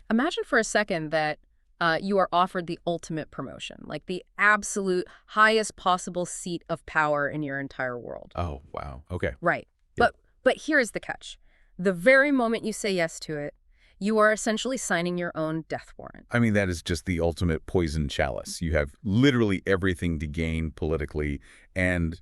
Imagine for a second that you are offered the ultimate promotion, like the absolute highest possible seat of power in your entire world. Oh, wow. Okay. Right. Yep. But here's the catch. The very moment you say yes to it, you are essentially signing your own death warrant. I mean, that is just the ultimate poison chalice. You have literally everything to gain politically and,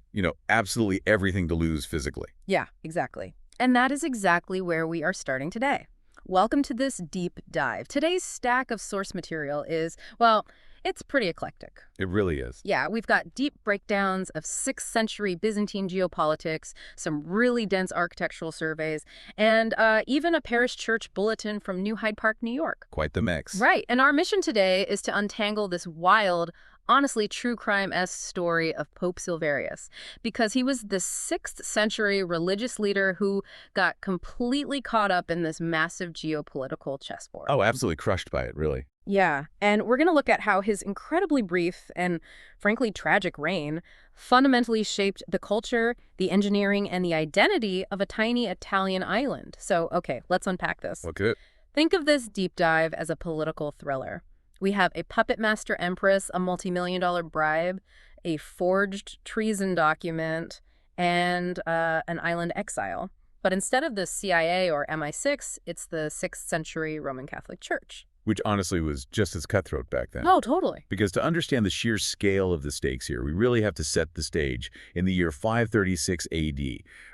absolutely everything to lose physically. Yeah, exactly. And that is exactly where we are starting today. Welcome to this deep dive. Today's stack of source material is, well, it's pretty eclectic. It really is. Yeah, we've got deep breakdowns of 6th century Byzantine geopolitics, some really dense architectural surveys, and even a parish church bulletin from New Hyde Park, New York. Quite the mix. Right, and our mission today is to untangle this wild, honestly true crime-esque story of Pope Silverius, because he was the 6th century religious leader who got completely caught up in this massive geopolitical chessboard. Oh, absolutely crushed by it, really. Yeah, and we're going to look at how his incredibly brief and, frankly, tragic reign fundamentally shaped the culture, the engineering, and the identity of a tiny Italian island. So, okay, let's unpack this. Okay. Think of this deep dive as a political thriller. We have a puppet master empress, a multi-million-dollar bribe, a forged treason document, and an island exile. But instead of the CIA or MI6, it's the 6th century Roman Catholic Church. Which honestly was just as cutthroat back then. Oh, totally. Because to understand the sheer scale of the stakes here, we really have to set the stage. In the year 536 AD,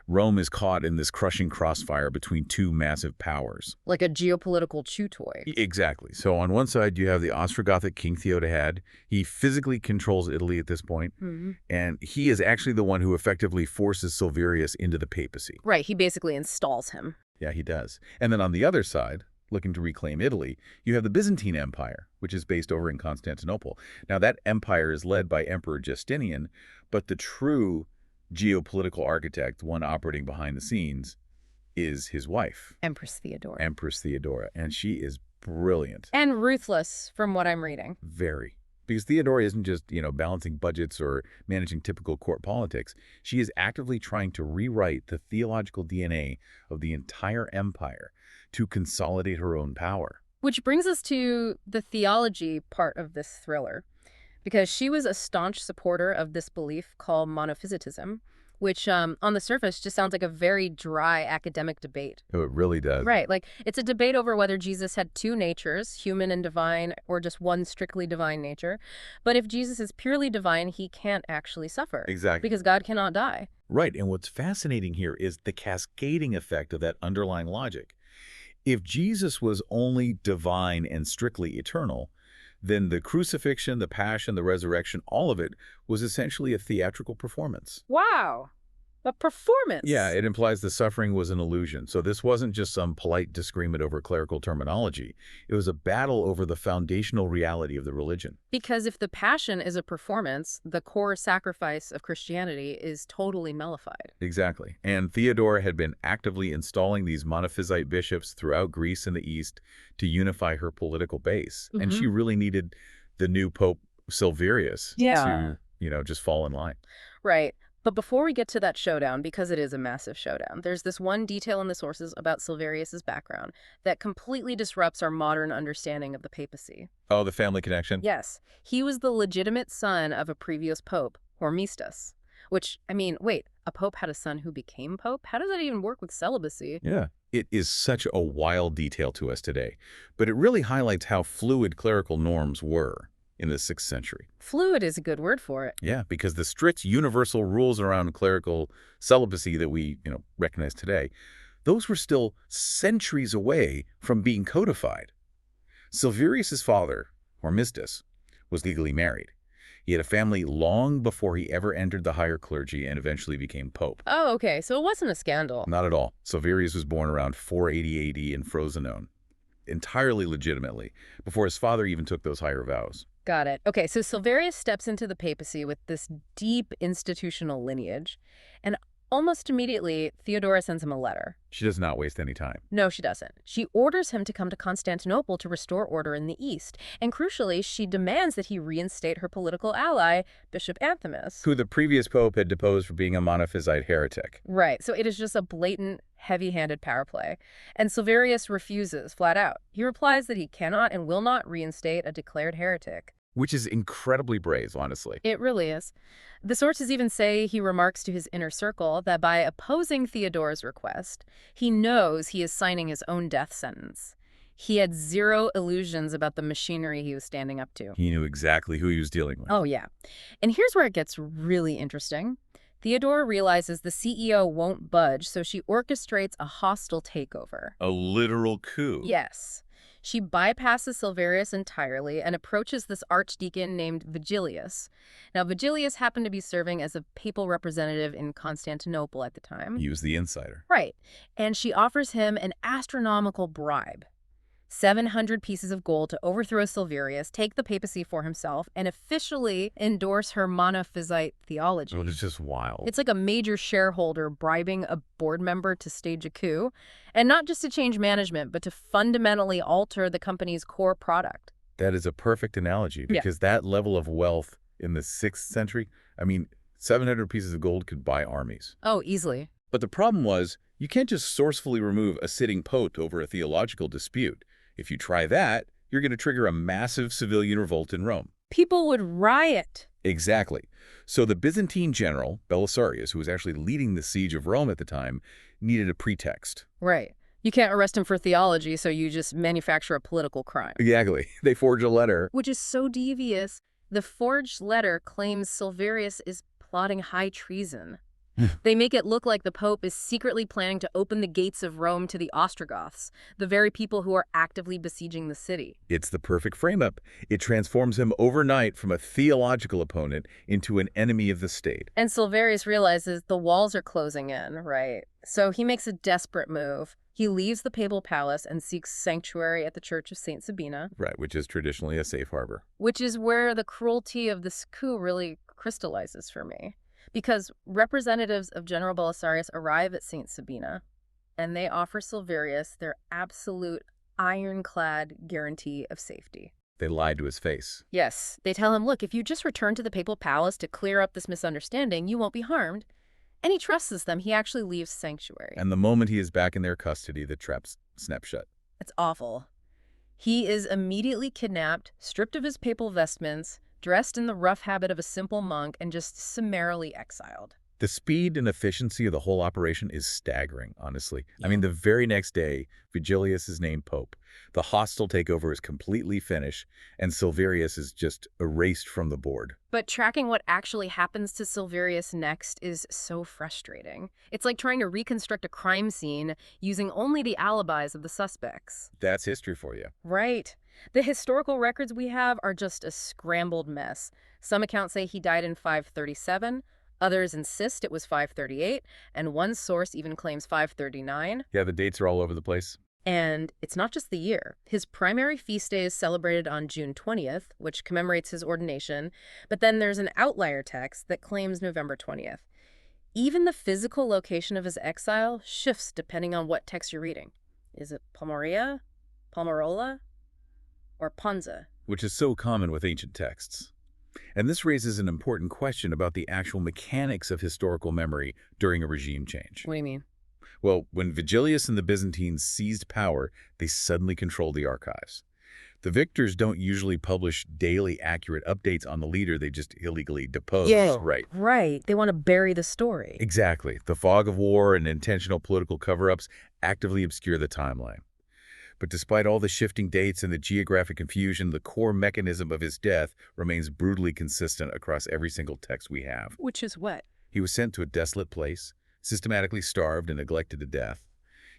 Rome is caught in this crushing crossfire between two massive powers. Like a geopolitical chew toy. Exactly. So on one side, you have the Ostrogothic King Theodahad. He physically controls Italy at this point, and he is actually the one who effectively forces Silverius into the papacy. Right, he basically installs him. Yeah, he does. And then on the other side, looking to reclaim Italy, you have the Byzantine Empire, which is based over in Constantinople. Now, that empire is led by Emperor Justinian, but the true geopolitical architect, one operating behind the scenes, is his wife. Empress Theodora. Empress Theodora, and she is brilliant. And ruthless, from what I'm reading. Very. Because Theodora isn't just, balancing budgets or managing typical court politics. She is actively trying to rewrite the theological DNA of the entire empire to consolidate her own power. Which brings us to the theology part of this thriller, because she was a staunch supporter of this belief called monophysitism, which on the surface just sounds like a very dry academic debate. Oh, it really does. Right, like it's a debate over whether Jesus had two natures, human and divine, or just one strictly divine nature. But if Jesus is purely divine, he can't actually suffer. Exactly. Because God cannot die. Right, and what's fascinating here is the cascading effect of that underlying logic. If Jesus was only divine and strictly eternal, then the crucifixion, the passion, the resurrection, all of it was essentially a theatrical performance. Wow. A performance. Yeah, it implies the suffering was an illusion. So this wasn't just some polite disagreement over clerical terminology. It was a battle over the foundational reality of the religion. Because if the passion is a performance, the core sacrifice of Christianity is totally nullified. Exactly. And Theodora had been actively installing these monophysite bishops throughout Greece and the East to unify her political base. And she really needed the new Pope Silverius to, just fall in line. Right. But before we get to that showdown, because it is a massive showdown, there's this one detail in the sources about Silverius's background that completely disrupts our modern understanding of the papacy. Oh, the family connection? Yes. He was the legitimate son of a previous pope, Hormisdas. Which, wait, a pope had a son who became pope? How does that even work with celibacy? Yeah. It is such a wild detail to us today, but it really highlights how fluid clerical norms were in the 6th century. Fluid is a good word for it. Yeah, because the strict universal rules around clerical celibacy that we, recognize today, those were still centuries away from being codified. Silverius's father, Hormisdas, was legally married. He had a family long before he ever entered the higher clergy and eventually became pope. Oh, okay, so it wasn't a scandal. Not at all. Silverius was born around 480 AD in Frosinone, entirely legitimately, before his father even took those higher vows. Got it. Okay, so Silverius steps into the papacy with this deep institutional lineage. And Almost immediately, Theodora sends him a letter. She does not waste any time. No, she doesn't. She orders him to come to Constantinople to restore order in the East. And crucially, she demands that he reinstate her political ally, Bishop Anthimus. Who the previous pope had deposed for being a monophysite heretic. Right, so it is just a blatant, heavy-handed power play. And Silverius refuses, flat out. He replies that he cannot and will not reinstate a declared heretic. Which is incredibly brave, honestly. It really is. The sources even say he remarks to his inner circle that by opposing Theodora's request, he knows he is signing his own death sentence. He had zero illusions about the machinery he was standing up to. He knew exactly who he was dealing with. Oh, yeah. And here's where it gets really interesting. Theodora realizes the CEO won't budge, so she orchestrates a hostile takeover. A literal coup. Yes. She bypasses Silverius entirely and approaches this archdeacon named Vigilius. Now, Vigilius happened to be serving as a papal representative in Constantinople at the time. He was the insider. Right. And she offers him an astronomical bribe. 700 pieces of gold to overthrow Silverius, take the papacy for himself, and officially endorse her monophysite theology. Well, it's just wild. It's like a major shareholder bribing a board member to stage a coup, and not just to change management, but to fundamentally alter the company's core product. That is a perfect analogy, because that level of wealth in the 6th century, I mean, 700 pieces of gold could buy armies. Oh, easily. But the problem was, you can't just sourcefully remove a sitting pope over a theological dispute. If you try that, you're going to trigger a massive civilian revolt in Rome. People would riot. Exactly. So the Byzantine general, Belisarius, who was actually leading the siege of Rome at the time, needed a pretext. Right. You can't arrest him for theology, so you just manufacture a political crime. Exactly. They forged a letter. Which is so devious. The forged letter claims Silverius is plotting high treason. They make it look like the Pope is secretly planning to open the gates of Rome to the Ostrogoths, the very people who are actively besieging the city. It's the perfect frame-up. It transforms him overnight from a theological opponent into an enemy of the state. And Silverius realizes the walls are closing in, right? So he makes a desperate move. He leaves the papal palace and seeks sanctuary at the Church of St. Sabina. Right, which is traditionally a safe harbor. Which is where the cruelty of this coup really crystallizes for me. Because representatives of General Belisarius arrive at St. Sabina, and they offer Silverius their absolute ironclad guarantee of safety. They lied to his face. Yes, they tell him, look, if you just return to the papal palace to clear up this misunderstanding, you won't be harmed. And he trusts them. He actually leaves sanctuary. And the moment he is back in their custody, the traps snap shut. It's awful. He is immediately kidnapped, stripped of his papal vestments, dressed in the rough habit of a simple monk, and just summarily exiled. The speed and efficiency of the whole operation is staggering, honestly. Yeah. I mean, the very next day, Vigilius is named pope. The hostile takeover is completely finished, and Silverius is just erased from the board. But tracking what actually happens to Silverius next is so frustrating. It's like trying to reconstruct a crime scene using only the alibis of the suspects. That's history for you. Right. The historical records we have are just a scrambled mess. Some accounts say he died in 537. Others insist it was 538, and one source even claims 539. Yeah, the dates are all over the place. And it's not just the year. His primary feast day is celebrated on June 20th, which commemorates his ordination, but then there's an outlier text that claims November 20th. Even the physical location of his exile shifts depending on what text you're reading. Is it Palmarola, or Ponza? Which is so common with ancient texts. And this raises an important question about the actual mechanics of historical memory during a regime change. What do you mean? Well, when Vigilius and the Byzantines seized power, they suddenly controlled the archives. The victors don't usually publish daily accurate updates on the leader they just illegally depose. Yeah, right. Right. They want to bury the story. Exactly. The fog of war and intentional political cover-ups actively obscure the timeline. But despite all the shifting dates and the geographic confusion, the core mechanism of his death remains brutally consistent across every single text we have. Which is what? He was sent to a desolate place, systematically starved and neglected to death.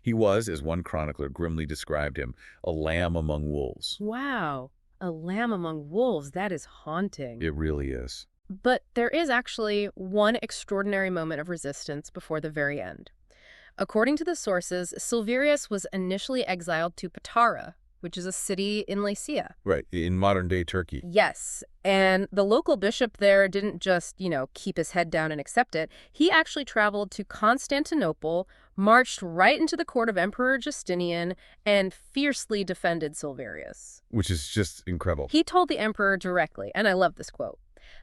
He was, as one chronicler grimly described him, a lamb among wolves. Wow. A lamb among wolves. That is haunting. It really is. But there is actually one extraordinary moment of resistance before the very end. According to the sources, Silverius was initially exiled to Patara, which is a city in Lycia. Right, in modern-day Turkey. Yes, and the local bishop there didn't just, keep his head down and accept it. He actually traveled to Constantinople, marched right into the court of Emperor Justinian, and fiercely defended Silverius. Which is just incredible. He told the emperor directly, and I love this quote,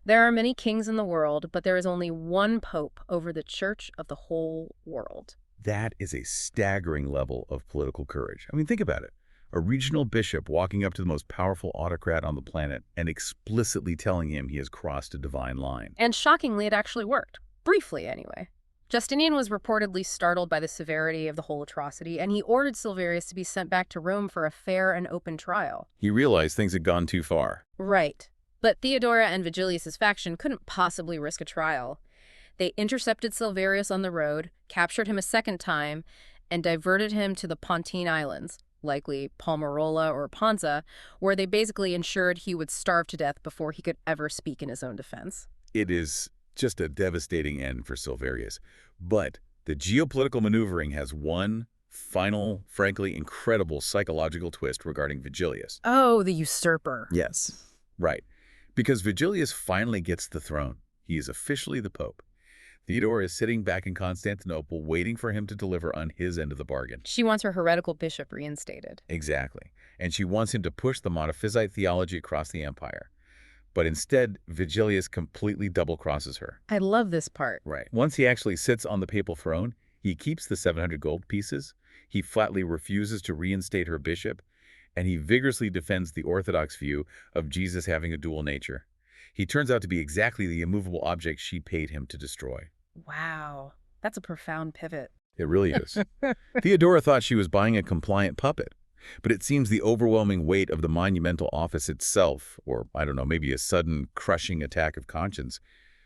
"There are many kings in the world, but there is only one pope over the church of the whole world." That is a staggering level of political courage. I mean, think about it. A regional bishop walking up to the most powerful autocrat on the planet and explicitly telling him he has crossed a divine line. And shockingly, it actually worked. Briefly, anyway. Justinian was reportedly startled by the severity of the whole atrocity, and he ordered Silverius to be sent back to Rome for a fair and open trial. He realized things had gone too far. Right. But Theodora and Vigilius' faction couldn't possibly risk a trial. They intercepted Silverius on the road, captured him a second time, and diverted him to the Pontine Islands, likely Palmarola or Ponza, where they basically ensured he would starve to death before he could ever speak in his own defense. It is just a devastating end for Silverius. But the geopolitical maneuvering has one final, frankly, incredible psychological twist regarding Vigilius. Oh, the usurper. Yes. Right. Because Vigilius finally gets the throne. He is officially the pope. Theodora is sitting back in Constantinople waiting for him to deliver on his end of the bargain. She wants her heretical bishop reinstated. Exactly. And she wants him to push the Monophysite theology across the empire. But instead, Vigilius completely double-crosses her. I love this part. Right. Once he actually sits on the papal throne, he keeps the 700 gold pieces, he flatly refuses to reinstate her bishop, and he vigorously defends the orthodox view of Jesus having a dual nature. He turns out to be exactly the immovable object she paid him to destroy. Wow. That's a profound pivot. It really is. Theodora thought she was buying a compliant puppet, but it seems the overwhelming weight of the monumental office itself, or I don't know, maybe a sudden crushing attack of conscience,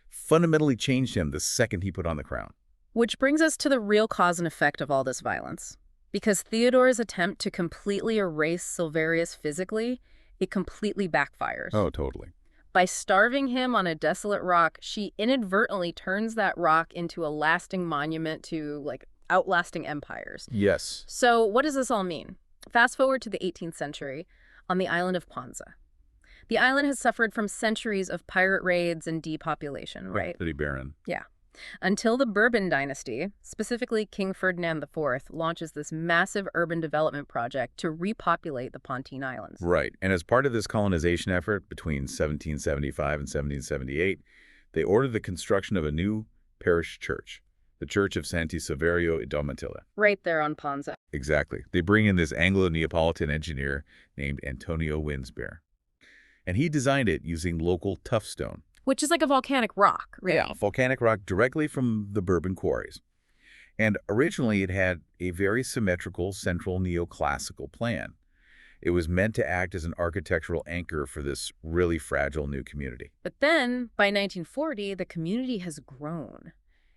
fundamentally changed him the second he put on the crown. Which brings us to the real cause and effect of all this violence. Because Theodora's attempt to completely erase Silverius physically, it completely backfires. Oh, totally. By starving him on a desolate rock, she inadvertently turns that rock into a lasting monument to, outlasting empires. Yes. So what does this all mean? Fast forward to the 18th century, on the island of Ponza. The island has suffered from centuries of pirate raids and depopulation, right? Pretty barren. Yeah. Until the Bourbon dynasty, specifically King Ferdinand IV, launches this massive urban development project to repopulate the Pontine Islands. Right. And as part of this colonization effort between 1775 and 1778, they ordered the construction of a new parish church, the Church of St.Silverio Domitilla. Right there on Ponza. Exactly. They bring in this Anglo-Neapolitan engineer named Antonio Winsberg. And he designed it using local tuff stone. Which is like a volcanic rock, really. Yeah, volcanic rock directly from the Bourbon quarries. And originally it had a very symmetrical central neoclassical plan. It was meant to act as an architectural anchor for this really fragile new community. But then, by 1940, the community has grown.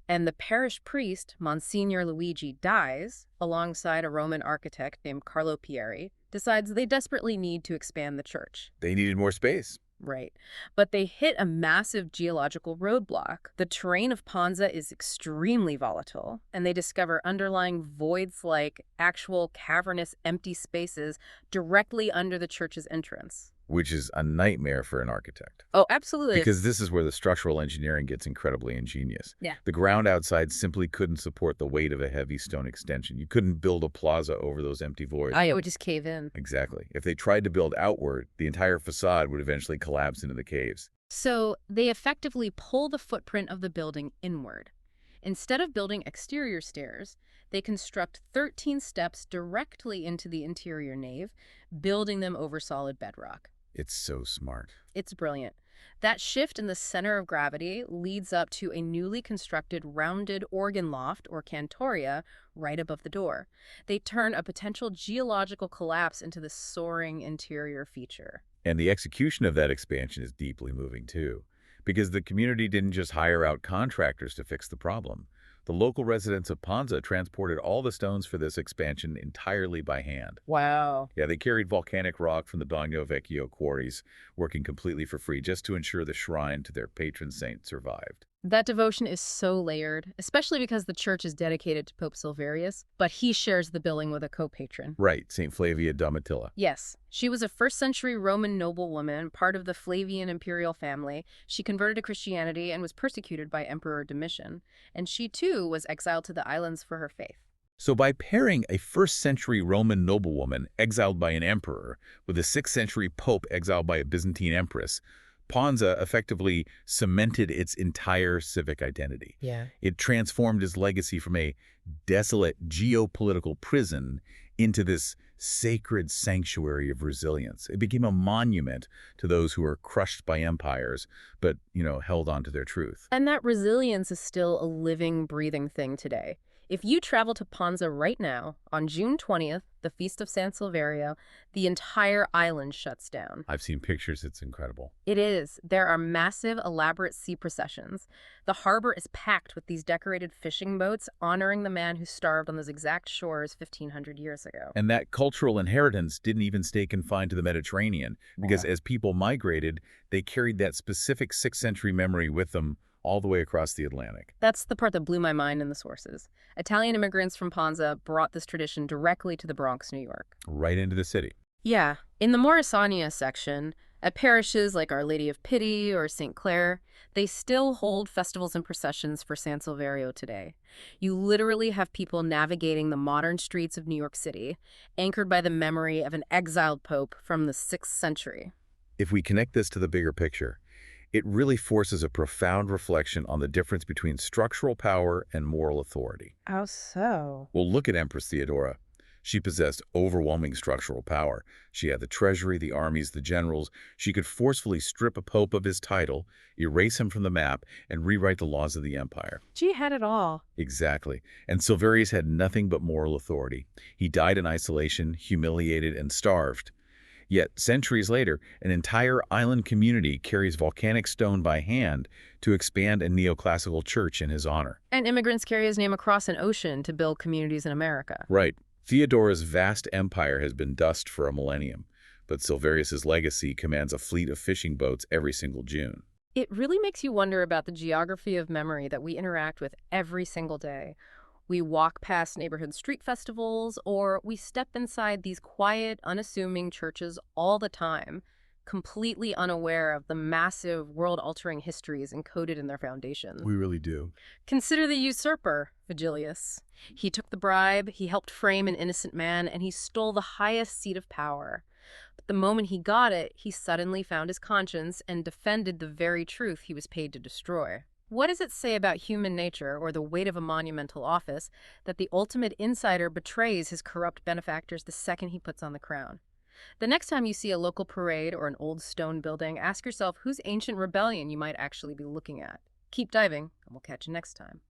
And the parish priest, Monsignor Luigi, dies, alongside a Roman architect named Carlo Pieri, decides they desperately need to expand the church. They needed more space. Right. But they hit a massive geological roadblock. The terrain of Ponza is extremely volatile, and they discover underlying voids like actual cavernous empty spaces directly under the church's entrance. Which is a nightmare for an architect. Oh, absolutely. Because this is where the structural engineering gets incredibly ingenious. Yeah. The ground outside simply couldn't support the weight of a heavy stone extension. You couldn't build a plaza over those empty voids. It would just cave in. Exactly. If they tried to build outward, the entire facade would eventually collapse into the caves. So they effectively pull the footprint of the building inward. Instead of building exterior stairs, they construct 13 steps directly into the interior nave, building them over solid bedrock. It's so smart. It's brilliant. That shift in the center of gravity leads up to a newly constructed rounded organ loft, or cantoria, right above the door. They turn a potential geological collapse into this soaring interior feature. And the execution of that expansion is deeply moving, too, because the community didn't just hire out contractors to fix the problem. The local residents of Ponza transported all the stones for this expansion entirely by hand. Wow. Yeah, they carried volcanic rock from the Bagno Vecchio quarries, working completely for free just to ensure the shrine to their patron saint survived. That devotion is so layered, especially because the church is dedicated to Pope Silverius, but he shares the billing with a co-patron. Right, St. Flavia Domitilla. Yes, she was a first-century Roman noblewoman, part of the Flavian imperial family. She converted to Christianity and was persecuted by Emperor Domitian, and she too was exiled to the islands for her faith. So by pairing a first-century Roman noblewoman exiled by an emperor with a 6th century pope exiled by a Byzantine empress, Ponza effectively cemented its entire civic identity. Yeah. It transformed his legacy from a desolate geopolitical prison into this sacred sanctuary of resilience. It became a monument to those who were crushed by empires, but, held on to their truth. And that resilience is still a living, breathing thing today. If you travel to Ponza right now, on June 20th, the feast of St.Silverio, the entire island shuts down. I've seen pictures. It's incredible. It is. There are massive, elaborate sea processions. The harbor is packed with these decorated fishing boats honoring the man who starved on those exact shores 1,500 years ago. And that cultural inheritance didn't even stay confined to the Mediterranean, because as people migrated, they carried that specific 6th century memory with them all the way across the Atlantic. That's the part that blew my mind in the sources. Italian immigrants from Ponza brought this tradition directly to the Bronx, New York. Right into the city. Yeah. In the Morrisania section, at parishes like Our Lady of Pity or St. Clair, they still hold festivals and processions for San Silverio today. You literally have people navigating the modern streets of New York City, anchored by the memory of an exiled pope from the 6th century. If we connect this to the bigger picture, it really forces a profound reflection on the difference between structural power and moral authority. How so? Well, look at Empress Theodora. She possessed overwhelming structural power. She had the treasury, the armies, the generals. She could forcefully strip a pope of his title, erase him from the map, and rewrite the laws of the empire. She had it all. Exactly. And Silverius had nothing but moral authority. He died in isolation, humiliated, and starved. Yet, centuries later, an entire island community carries volcanic stone by hand to expand a neoclassical church in his honor. And immigrants carry his name across an ocean to build communities in America. Right. Theodora's vast empire has been dust for a millennium, but Silverius's legacy commands a fleet of fishing boats every single June. It really makes you wonder about the geography of memory that we interact with every single day. We walk past neighborhood street festivals, or we step inside these quiet, unassuming churches all the time, completely unaware of the massive, world-altering histories encoded in their foundations. We really do. Consider the usurper, Vigilius. He took the bribe, he helped frame an innocent man, and he stole the highest seat of power. But the moment he got it, he suddenly found his conscience and defended the very truth he was paid to destroy. What does it say about human nature or the weight of a monumental office that the ultimate insider betrays his corrupt benefactors the second he puts on the crown? The next time you see a local parade or an old stone building, ask yourself whose ancient rebellion you might actually be looking at. Keep diving, and we'll catch you next time.